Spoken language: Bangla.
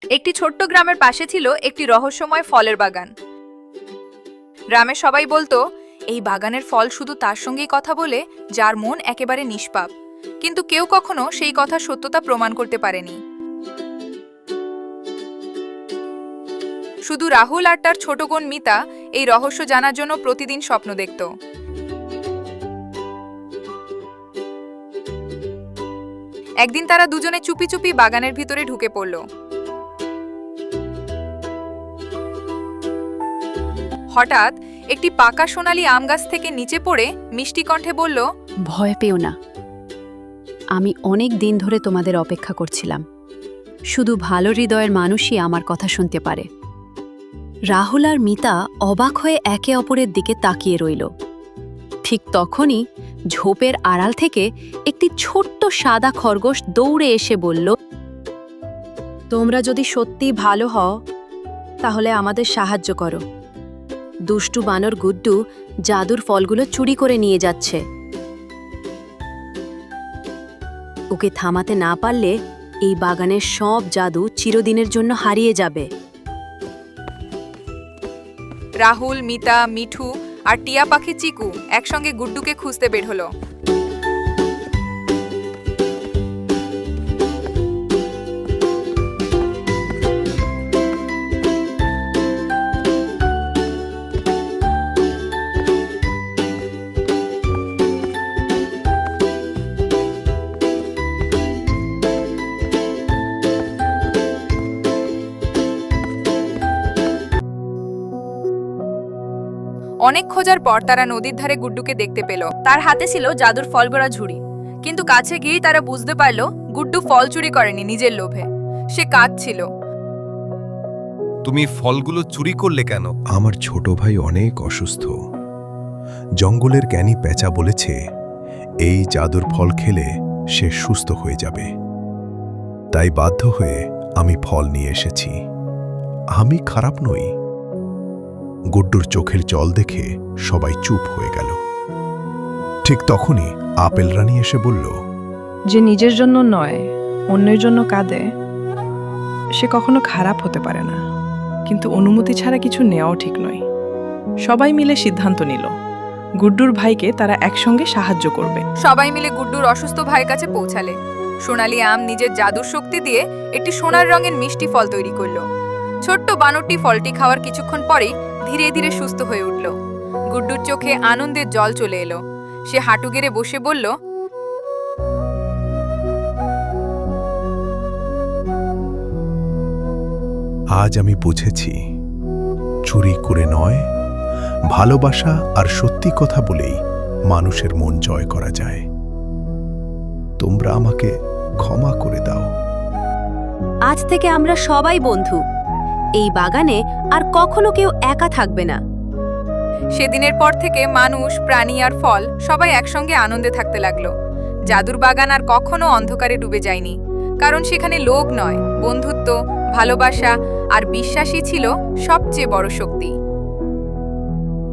একটি ছোট্ট গ্রামের পাশে ছিল একটি রহস্যময় ফলের বাগান। গ্রামের সবাই বলতো এই বাগানের ফল শুধু তার সঙ্গেই কথা বলে যার মন একেবারে নিষ্পাপ, কিন্তু কেউ কখনো সেই কথা সত্যতা প্রমাণ করতে পারেনি। শুধু রাহুল আর তার ছোট বোন মিতা এই রহস্য জানার জন্য প্রতিদিন স্বপ্ন দেখত। একদিন তারা দুজনে চুপি চুপি বাগানের ভিতরে ঢুকে পড়ল। হঠাৎ একটি পাকা সোনালী আম গাছ থেকে নিচে পড়ে মিষ্টি কণ্ঠে বলল, ভয় পেও না, আমি অনেক দিন ধরে তোমাদের অপেক্ষা করছিলাম। শুধু ভালো হৃদয়ের মানুষই আমার কথা শুনতে পারে। রাহুল আর মিতা অবাক হয়ে একে অপরের দিকে তাকিয়ে রইল। ঠিক তখনই ঝোপের আড়াল থেকে একটি ছোট্ট সাদা খরগোশ দৌড়ে এসে বলল, তোমরা যদি সত্যি ভালো হও তাহলে আমাদের সাহায্য করো। দুষ্টু বানর গুড্ডু জাদুর ফলগুলো চুরি করে নিয়ে যাচ্ছে। ওকে থামাতে না পারলে এই বাগানের সব জাদু চিরদিনের জন্য হারিয়ে যাবে। রাহুল, মিতা, মিঠু আর টিয়া পাখি চিকু একসঙ্গে গুড্ডুকে খুঁজতে বের হলো। অনেক খোঁজার পর তারা নদীর ধারে গুড্ডুকে দেখতে পেল। তার হাতে ছিল জাদুর ফল ভরা ঝুড়ি, কিন্তু কাছে গিয়েই তারা বুঝতে পারল গুড্ডু ফল চুরি করেনি নিজের লোভে, সে কাঁদছিল। তুমি ফলগুলো চুরি করলে কেন? আমার ছোট ভাই অনেক অসুস্থ। জঙ্গলের জ্ঞানী পেঁচা বলেছে এই জাদুর ফল খেলে সে সুস্থ হয়ে যাবে। তাই বাধ্য হয়ে আমি ফল নিয়ে এসেছি। আমি খারাপ নই। গুড্ডুর চোখের জল দেখে সবাই চুপ হয়ে গেল। ঠিক তখনই আপেল রানী এসে বলল, যে নিজের জন্য নয় অন্যের জন্য কাঁদে সে কখনো খারাপ হতে পারে না, কিন্তু অনুমতি ছাড়া কিছু নেওয়াও ঠিক নয়। সবাই মিলে সিদ্ধান্ত নিল গুড্ডুর ভাইকে তারা একসঙ্গে সাহায্য করবে। সবাই মিলে গুড্ডুর অসুস্থ ভাইয়ের কাছে পৌঁছালে। সোনালী আম নিজের জাদুর শক্তি দিয়ে একটি সোনার রঙের মিষ্টি ফল তৈরি করলো। ছোট্ট বানরটি ফলটি খাওয়ার কিছুক্ষণ পরেই ধীরে ধীরে সুস্থ হয়ে উঠল। গুড্ডুর চোখে আনন্দের জল চলে এলো। সে হাঁটু গেড়ে বসে বলল, আজ আমি বুঝেছি চুরি করে নয়, ভালোবাসা আর সত্যি কথা বলেই মানুষের মন জয় করা যায়। তোমরা আমাকে ক্ষমা করে দাও। আজ থেকে আমরা সবাই বন্ধু। এই বাগানে আর কখনো কেউ একা থাকবে না। সেদিনের পর থেকে মানুষ, প্রাণী আর ফল সবাই একসঙ্গে আনন্দে থাকতে লাগলো। জাদুর বাগান আর কখনো অন্ধকারে ডুবে যায়নি, কারণ সেখানে লোভ নয়, বন্ধুত্ব, ভালোবাসা আর বিশ্বাসই ছিল সবচেয়ে বড় শক্তি।